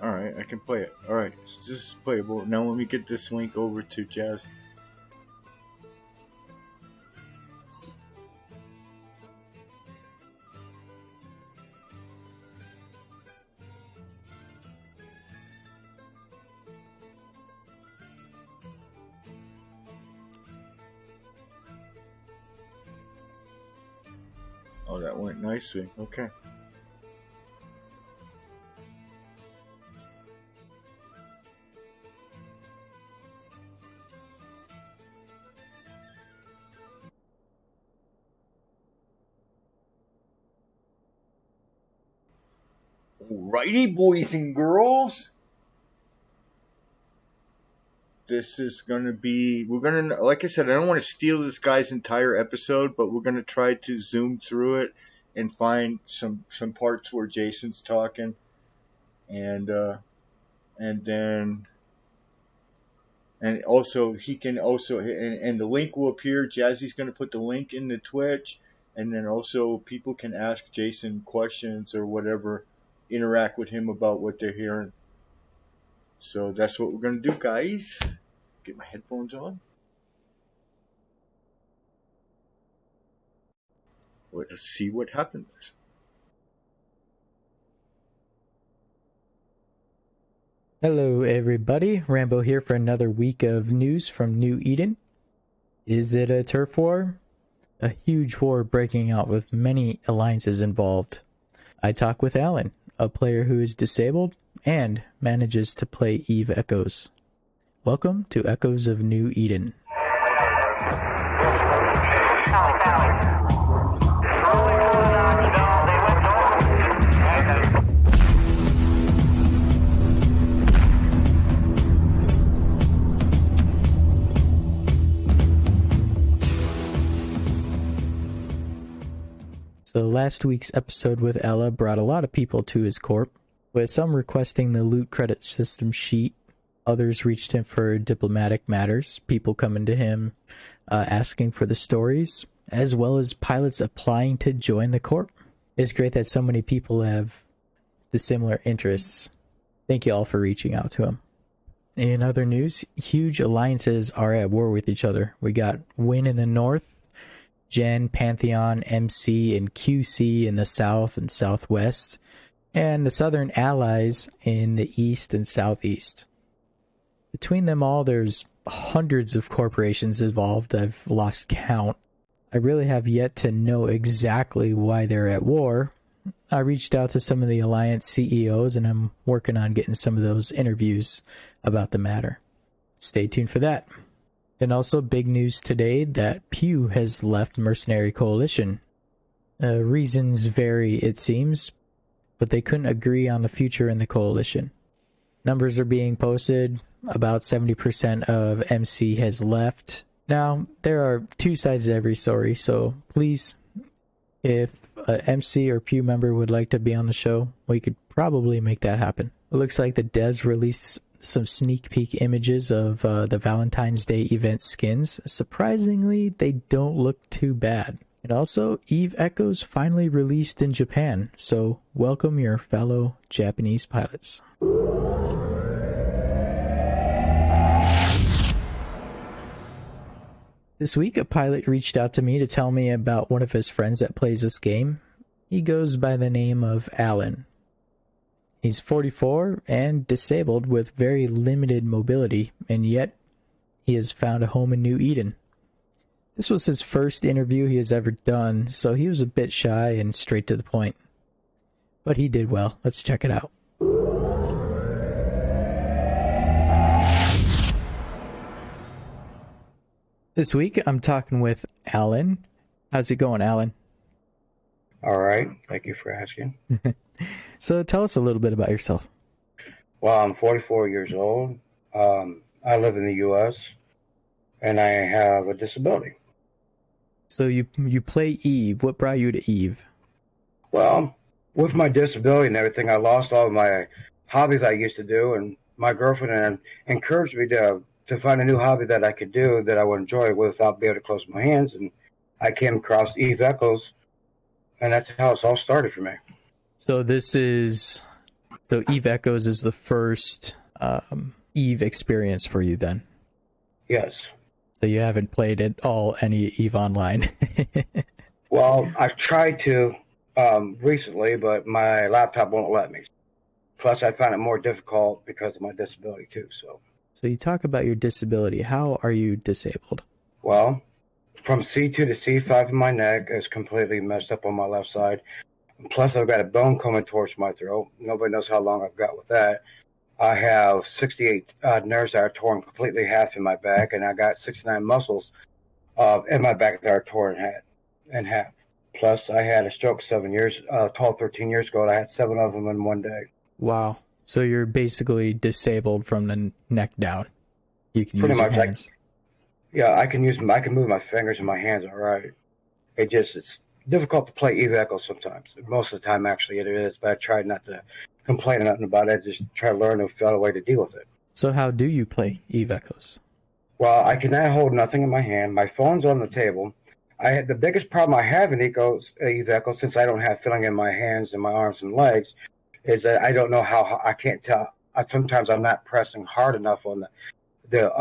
Alright, I can play it. Alright, this is playable. Now let me get this link over to Jazz. Oh, that went nicely. Okay. Alrighty, boys and girls. This is gonna be. We're gonna, like I said, I don't want to steal this guy's entire episode, but we're gonna try to zoom through it and find some parts where Jayson's talking, and then also he can also and the link will appear. Jazzy's gonna put the link in the Twitch, and then also people can ask Jayson questions or whatever, interact with him about what they're hearing. So that's what we're going to do, guys. Get my headphones on. Let's see what happens. Hello, everybody. Rambo here for another week of news from New Eden. Is it a turf war? A huge war breaking out with many alliances involved. I talk with Alan, a player who is disabled and manages to play Eve Echoes. Welcome to Echoes of New Eden. So last week's episode with Ella brought a lot of people to his corp, with some requesting the loot credit system sheet. Others reached him for diplomatic matters, people coming to him asking for the stories, as well as pilots applying to join the corp. It's great that so many people have the similar interests. Thank you all for reaching out to him. In other news, huge alliances are at war with each other. We got Win in the north, Gen, Pantheon, MC, and QC in the south and southwest, and the southern allies in the east and southeast. Between them all, there's hundreds of corporations involved. I've lost count. I really have yet to know exactly why they're at war. I reached out to some of the Alliance CEOs, and I'm working on getting some of those interviews about the matter. Stay tuned for that. And also big news today that Pew has left Mercenary Coalition. Reasons vary, it seems, but they couldn't agree on the future in the coalition. Numbers are being posted. About 70% of MC has left. Now, there are two sides to every story, so please, if an MC or Pew member would like to be on the show, we could probably make that happen. It looks like the devs released some sneak peek images of the Valentine's Day event skins. Surprisingly, they don't look too bad. And also, Eve Echoes finally released in Japan, so welcome your fellow Japanese pilots. This week, a pilot reached out to me to tell me about one of his friends that plays this game. He goes by the name of Alan. He's 44 and disabled with very limited mobility, and yet he has found a home in New Eden. This was his first interview he has ever done, so he was a bit shy and straight to the point. But he did well. Let's check it out. This week, I'm talking with Alan. How's it going, Alan? All right. Thank you for asking. So tell us a little bit about yourself. Well, I'm 44 years old. I live in the U.S., and I have a disability. So you play Eve. What brought you to Eve? Well, with my disability and everything, I lost all of my hobbies I used to do, and my girlfriend encouraged me to find a new hobby that I could do that I would enjoy without being able to close my hands, and I came across Eve Echoes, and that's how it all started for me. So this is So Eve Echoes is the first Eve experience for you then? Yes. So you haven't played at all any Eve Online? Well, I've tried to recently, but my laptop won't let me. Plus, I found it more difficult because of my disability too. So you talk about your disability. How are you disabled? Well, from C2 to C5 in my neck is completely messed up on my left side. Plus, I've got a bone coming towards my throat. Nobody knows how long I've got with that. I have 68 nerves that are torn completely half in my back, and I got 69 muscles in my back that are torn in half. Plus, I had a stroke 13 years ago, and I had 7 of them in one day. Wow. So you're basically disabled from the neck down. You can Pretty use your much, hands. I can move my fingers and my hands all right. It's difficult to play Eve Echo sometimes. Most of the time, actually, it is, but I try not to complain or nothing about it. Just try to learn and find a way to deal with it. So how do you play Eve Echoes? Well, I cannot hold nothing in my hand. My phone's on the table. The biggest problem I have in Eve Echo, since I don't have feeling in my hands and my arms and legs, is that I don't know how I can't tell. Sometimes I'm not pressing hard enough on the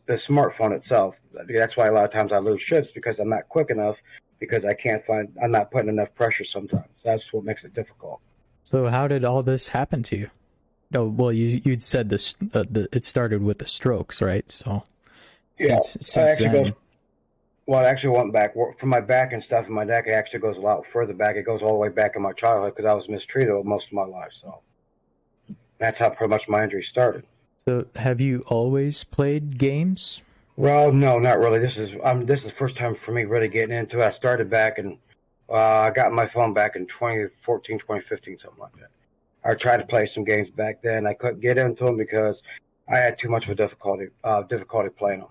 smartphone itself. That's why a lot of times I lose ships, because I'm not quick enough, because I'm not putting enough pressure sometimes. That's what makes it difficult. So how did all this happen to you? Oh, well, you'd said this. It started with the strokes, right? So since then, Well, it actually went back from my back and stuff in my neck. It actually goes a lot further back. It goes all the way back in my childhood because I was mistreated most of my life. So that's how pretty much my injury started. So have you always played games? Well, no, not really. This is the first time for me really getting into it. I started back and I got my phone back in 2014, 2015, something like that. I tried to play some games back then. I couldn't get into them because I had too much of a difficulty playing them.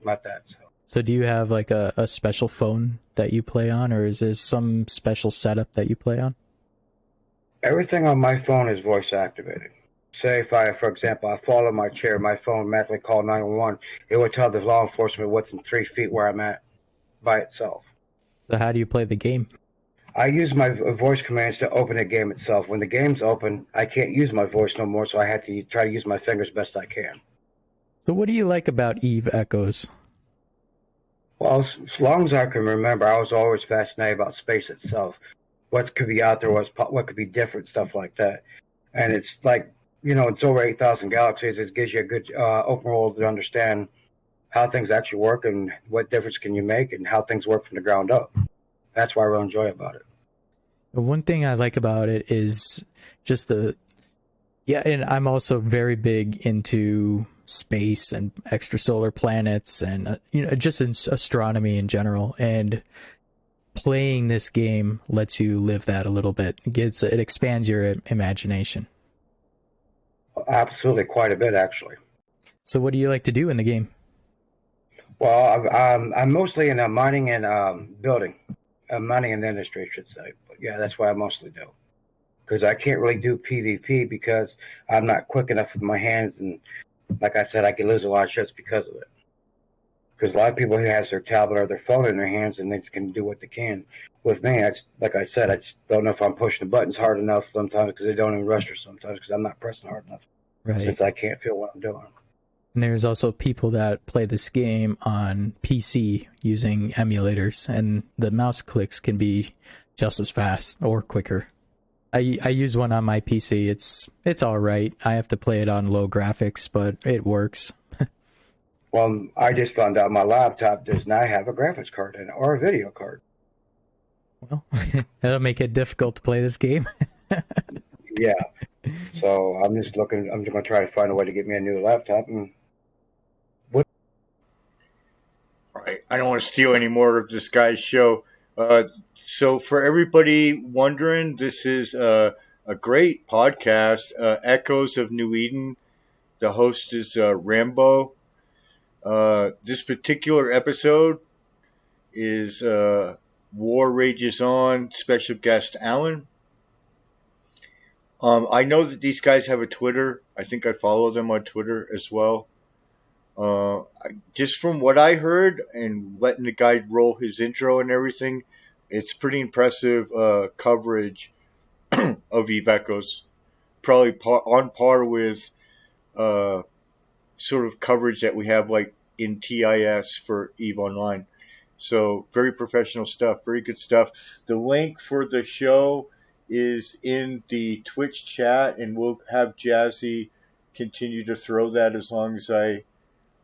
Not that. So do you have like a special phone that you play on, or is this some special setup that you play on? Everything on my phone is voice activated. Say for example, I fall in my chair, my phone magically called 911. It would tell the law enforcement within 3 feet where I'm at by itself. So how do you play the game? I use my voice commands to open the game itself. When the game's open, I can't use my voice no more, so I have to try to use my fingers best I can. So what do you like about Eve Echoes? Well, as long as I can remember, I was always fascinated about space itself. What could be out there, what could be different, stuff like that. And it's like, it's over 8,000 galaxies. It gives you a good open world to understand how things actually work and what difference can you make and how things work from the ground up. That's what I really enjoy about it. The one thing I like about it is just and I'm also very big into space and extrasolar planets and just in astronomy in general, and playing this game lets you live that a little bit. It expands your imagination. Absolutely, quite a bit actually. So what do you like to do in the game? Well, I'm mostly in mining and building, mining and industry, I should say. But yeah, that's what I mostly do. Because I can't really do PvP because I'm not quick enough with my hands, and like I said, I can lose a lot of shots because of it. Because a lot of people who has their tablet or their phone in their hands and they can do what they can. With me, like I said, I just don't know if I'm pushing the buttons hard enough sometimes because they don't even register sometimes because I'm not pressing hard enough. Right. Since I can't feel what I'm doing. And there's also people that play this game on PC using emulators, and the mouse clicks can be just as fast or quicker. I use one on my PC. It's all right. I have to play it on low graphics, but it works. Well, I just found out my laptop does not have a graphics card in it or a video card. Well, that'll make it difficult to play this game. Yeah. So I'm just going to try to find a way to get me a new laptop. All right. I don't want to steal any more of this guy's show. So for everybody wondering, this is a great podcast, Echoes of New Eden. The host is Rambo. This particular episode is War Rages On, special guest Alan. I know that these guys have a Twitter. I think I follow them on Twitter as well. Just from what I heard and letting the guy roll his intro and everything, it's pretty impressive coverage of Eve Echoes. probably on par with sort of coverage that we have like in TIS for EVE Online. So very professional stuff, very good stuff. The link for the show is in the Twitch chat, and we'll have Jazzy continue to throw that as long as I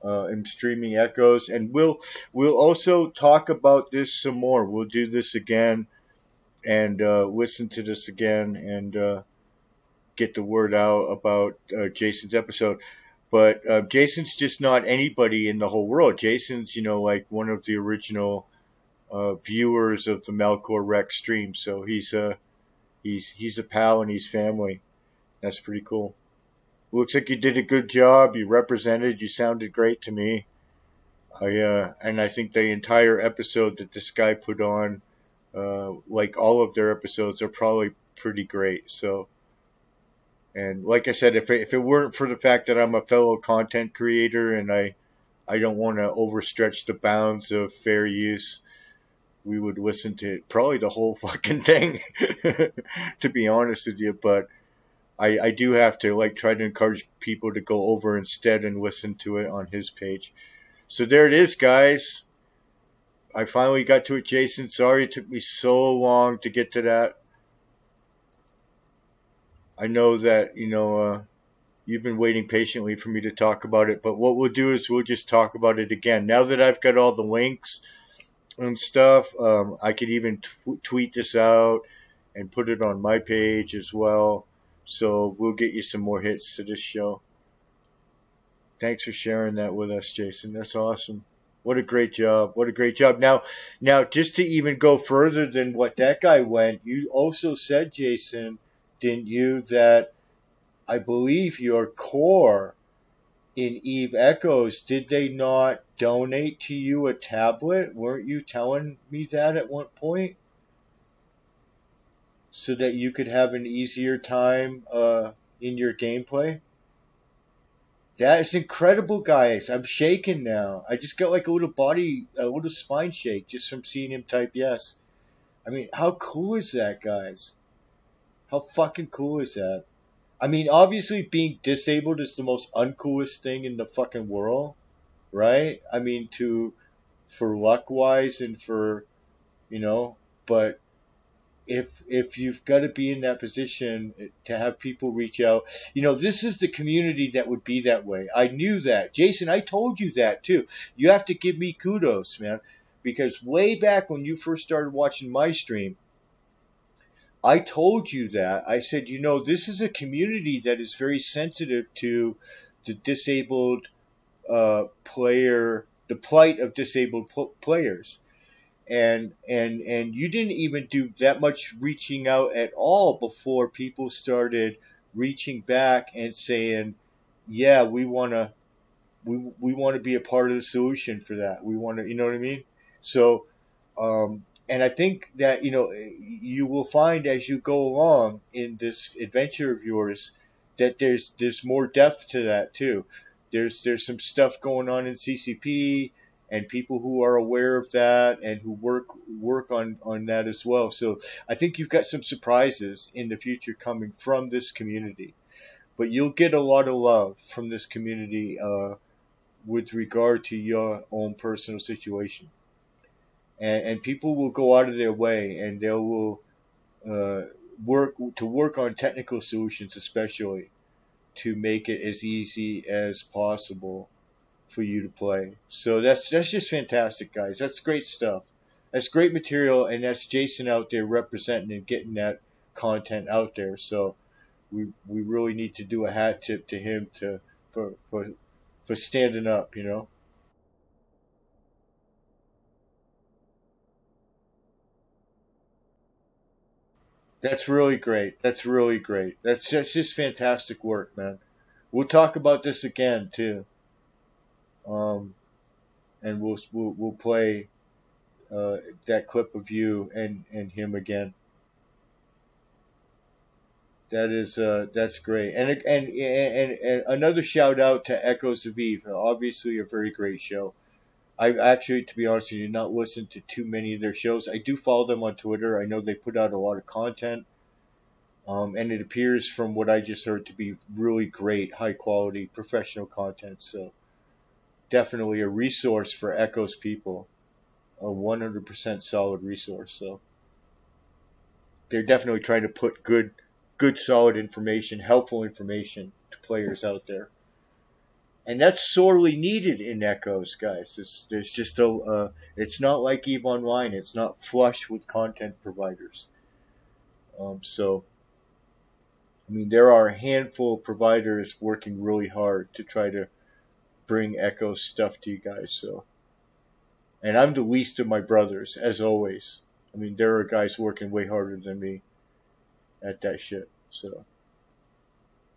am streaming Echoes. And we'll also talk about this some more. We'll do this again and listen to this again and get the word out about Jayson's episode. But Jayson's just not anybody in the whole world. Jayson's, like one of the original viewers of the Malcor Rec stream. So he's a pal and he's family. That's pretty cool. Looks like you did a good job. You represented. You sounded great to me. And I think the entire episode that this guy put on, like all of their episodes, are probably pretty great. So. And like I said, if it weren't for the fact that I'm a fellow content creator and I don't want to overstretch the bounds of fair use, we would listen to probably the whole fucking thing, to be honest with you. But I do have to try to encourage people to go over instead and listen to it on his page. So there it is, guys. I finally got to it, Jayson. Sorry it took me so long to get to that. I know that, you've been waiting patiently for me to talk about it, but what we'll do is we'll just talk about it again. Now that I've got all the links and stuff, I could even tweet this out and put it on my page as well. So we'll get you some more hits to this show. Thanks for sharing that with us, Jayson. That's awesome. What a great job. What a great job. Now, just to even go further than what that guy went, you also said, Jayson, didn't you, that I believe your core in Eve Echoes, did they not donate to you a tablet? Weren't you telling me that at one point? So that you could have an easier time in your gameplay? That is incredible, guys. I'm shaking now. I just got a little spine shake just from seeing him type yes. I mean, how cool is that, guys? How fucking cool is that? I mean, obviously being disabled is the most uncoolest thing in the fucking world, right? I mean, for luck wise and for, but if you've got to be in that position to have people reach out, this is the community that would be that way. I knew that. Jayson, I told you that too. You have to give me kudos, man, because way back when you first started watching my stream, I told you that. I said, this is a community that is very sensitive to the disabled player, the plight of disabled players. And you didn't even do that much reaching out at all before people started reaching back and saying, yeah, we want to be a part of the solution for that. We want to, you know what I mean? So, and I think that, you will find as you go along in this adventure of yours that there's more depth to that too. There's some stuff going on in CCP and people who are aware of that and who work on that as well. So I think you've got some surprises in the future coming from this community. But you'll get a lot of love from this community with regard to your own personal situation. And people will go out of their way and they will work on technical solutions, especially to make it as easy as possible for you to play. So that's just fantastic, guys. That's great stuff. That's great material, and that's Jayson out there representing and getting that content out there. So we really need to do a hat tip to him for standing up, That's really great. That's really great. That's just fantastic work, man. We'll talk about this again too. And we'll play that clip of you and him again. That's great. And another shout out to Echoes of Eve. Obviously a very great show. I've actually, to be honest with you, not listened to too many of their shows. I do follow them on Twitter. I know they put out a lot of content. And it appears from what I just heard to be really great, high quality, professional content. So definitely a resource for Echo's people, a 100% solid resource. So they're definitely trying to put good, solid information, helpful information to players out there. And that's sorely needed in Echoes, guys. There's just it's not like Eve Online. It's not flush with content providers. So, I mean, there are a handful of providers working really hard to try to bring Echo stuff to you guys. So, and I'm the least of my brothers, as always. I mean, there are guys working way harder than me at that shit. So,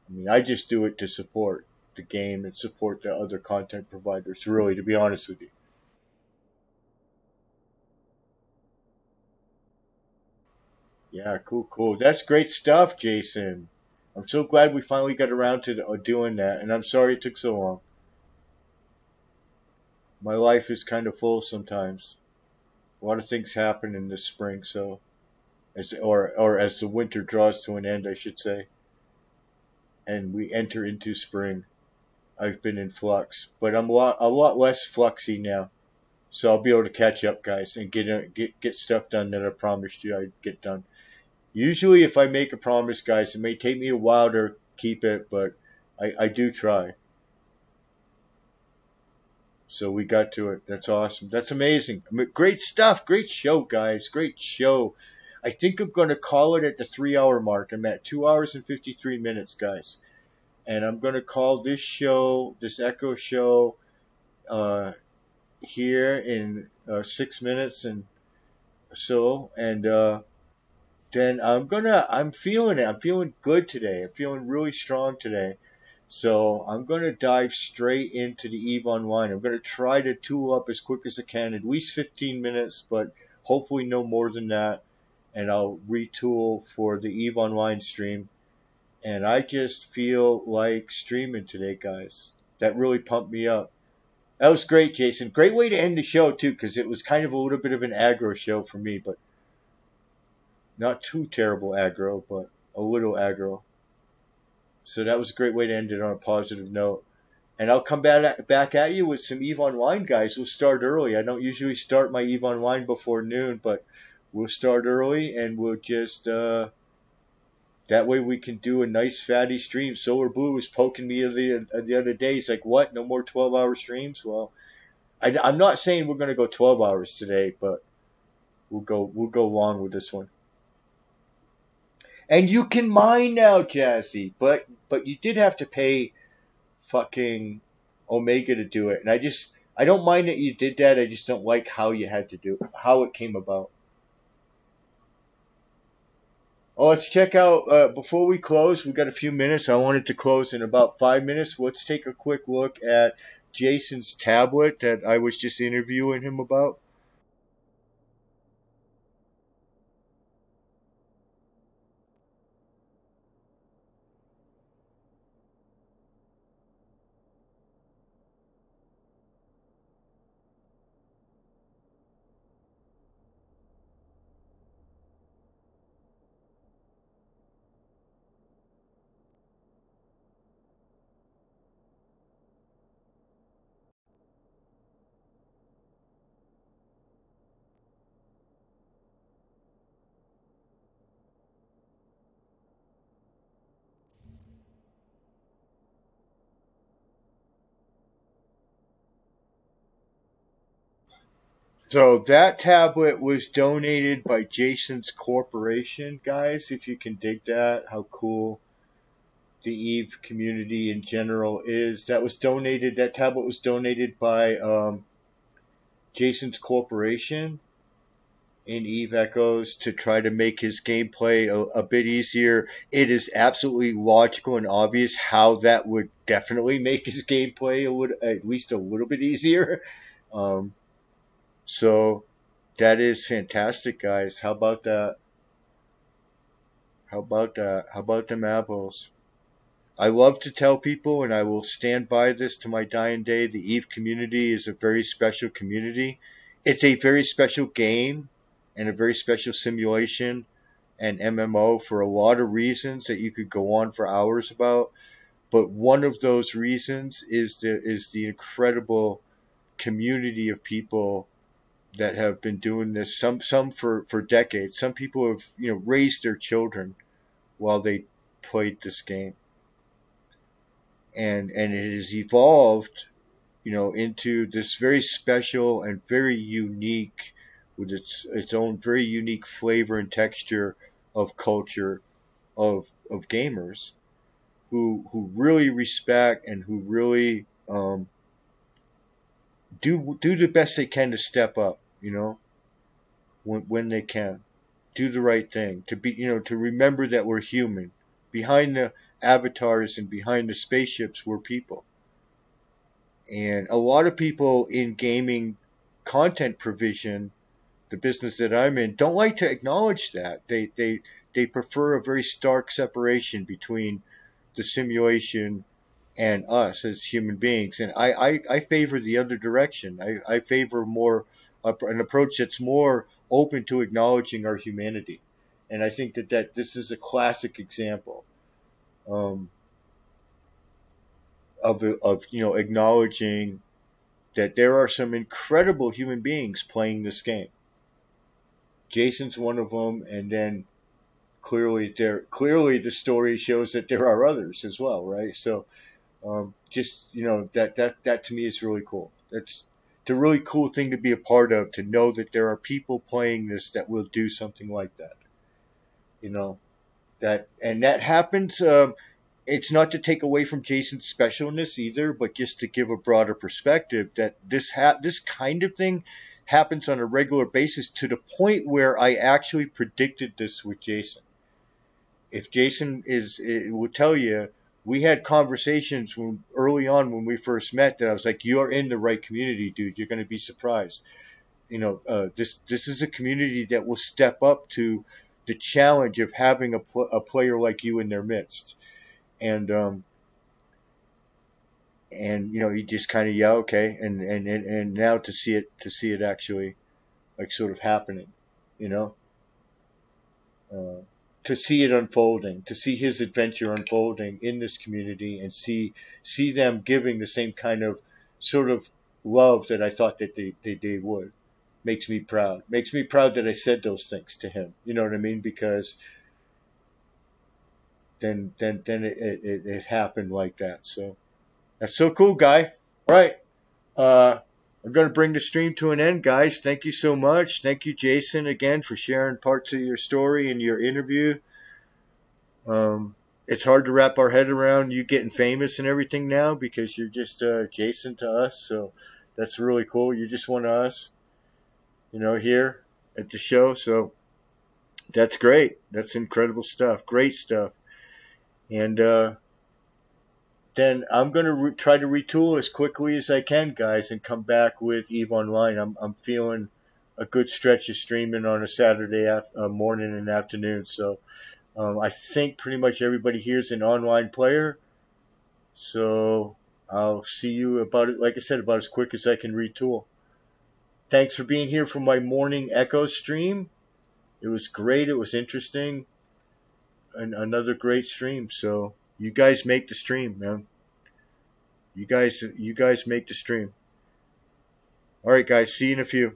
I mean, I just do it to support the game and support the other content providers, really, to be honest with you. Yeah, cool, cool. That's great stuff, Jayson. I'm so glad we finally got around to doing that, and I'm sorry it took so long. My life is kind of full sometimes. A lot of things happen in the spring, so or as the winter draws to an end, I should say, and we enter into spring. I've been in flux, but I'm a lot less fluxy now. So I'll be able to catch up, guys, and get stuff done that I promised you I'd get done. Usually, if I make a promise, guys, it may take me a while to keep it, but I do try. So we got to it. That's awesome. That's amazing. I mean, great stuff. Great show, guys. Great show. I think I'm going to call it at the 3 hour mark. I'm at 2 hours and 53 minutes, guys. And I'm going to call this show, this Echo show, uh, here in 6 minutes and so. And then I'm feeling it. I'm feeling good today. I'm feeling really strong today. So I'm going to dive straight into the EVE Online. I'm going to try to tool up as quick as I can, at least 15 minutes, but hopefully no more than that. And I'll retool for the EVE Online stream. And I just feel like streaming today, guys. That really pumped me up. That was great, Jayson. Great way to end the show, too, because it was kind of a little bit of an aggro show for me, but not too terrible aggro, but a little aggro. So that was a great way to end it on a positive note. And I'll come back at you with some EVE Online, guys. We'll start early. I don't usually start my EVE Online before noon, but we'll start early and we'll just, that way we can do a nice fatty stream. Solar Blue was poking me the other day. He's like, what? No more 12-hour streams? Well, I'm not saying we're going to go 12 hours today, but we'll go long with this one. And you can mine now, Jazzy, but you did have to pay fucking Omega to do it, and I don't mind that you did that. I just don't like how you had to do it, how it came about. Oh, let's check out before we close. We got a few minutes. I wanted to close in about 5 minutes. Let's take a quick look at Jayson's tablet that I was just interviewing him about. So that tablet was donated by Jayson's corporation, guys. If you can dig that, how cool the Eve community in general is. That tablet was donated by Jayson's corporation in Eve Echoes to try to make his gameplay a bit easier. It is absolutely logical and obvious how that would definitely make his gameplay at least a little bit easier. Um, so that is fantastic, guys. How about that? How about that? How about them apples? I love to tell people, and I will stand by this to my dying day, the EVE community is a very special community. It's a very special game and a very special simulation. and MMO for a lot of reasons that you could go on for hours about. But one of those reasons is the incredible community of people that have been doing this. Some for decades. Some people have raised their children while they played this game, and it has evolved into this very special and very unique, with its own very unique flavor and texture of culture of gamers who really respect and who really do the best they can to step up, when they can, do the right thing, to remember that we're human. Behind the avatars and behind the spaceships, we're people. And a lot of people in gaming content provision, the business that I'm in, don't like to acknowledge that. They prefer a very stark separation between the simulation and us as human beings. And I favor the other direction. I favor more an approach that's more open to acknowledging our humanity. And I think that this is a classic example of acknowledging that there are some incredible human beings playing this game. Jayson's one of them, and then clearly the story shows that there are others as well, right? So just that to me is really cool. It's a really cool thing to be a part of, to know that there are people playing this that will do something like that. That happens. It's not to take away from Jayson's specialness either, but just to give a broader perspective that this kind of thing happens on a regular basis, to the point where I actually predicted this with Jayson. If Jayson will tell you, we had conversations early on when we first met that I was like, "You're in the right community, dude. You're going to be surprised. This is a community that will step up to the challenge of having a player like you in their midst." And he just kind of, yeah, okay, and now to see it actually like sort of happening, to see it unfolding, to see his adventure unfolding in this community, and see them giving the same kind of sort of love that I thought that they would, makes me proud. Makes me proud that I said those things to him. You know what I mean? Because then it happened like that. So that's so cool, guy. All right. I'm going to bring the stream to an end, guys. Thank you so much. Thank you, Jayson, again, for sharing parts of your story and your interview. It's hard to wrap our head around you getting famous and everything now, because you're just Jayson to us. So that's really cool. You're just one of us, here at the show. So that's great. That's incredible stuff. Great stuff. And then I'm going to try to retool as quickly as I can, guys, and come back with EVE Online. I'm feeling a good stretch of streaming on a Saturday morning and afternoon. So I think pretty much everybody here is an online player. So I'll see you about it, like I said, about as quick as I can retool. Thanks for being here for my morning Echo stream. It was great. It was interesting. And another great stream. So you guys make the stream, man. You guys make the stream. All right, guys. See you in a few.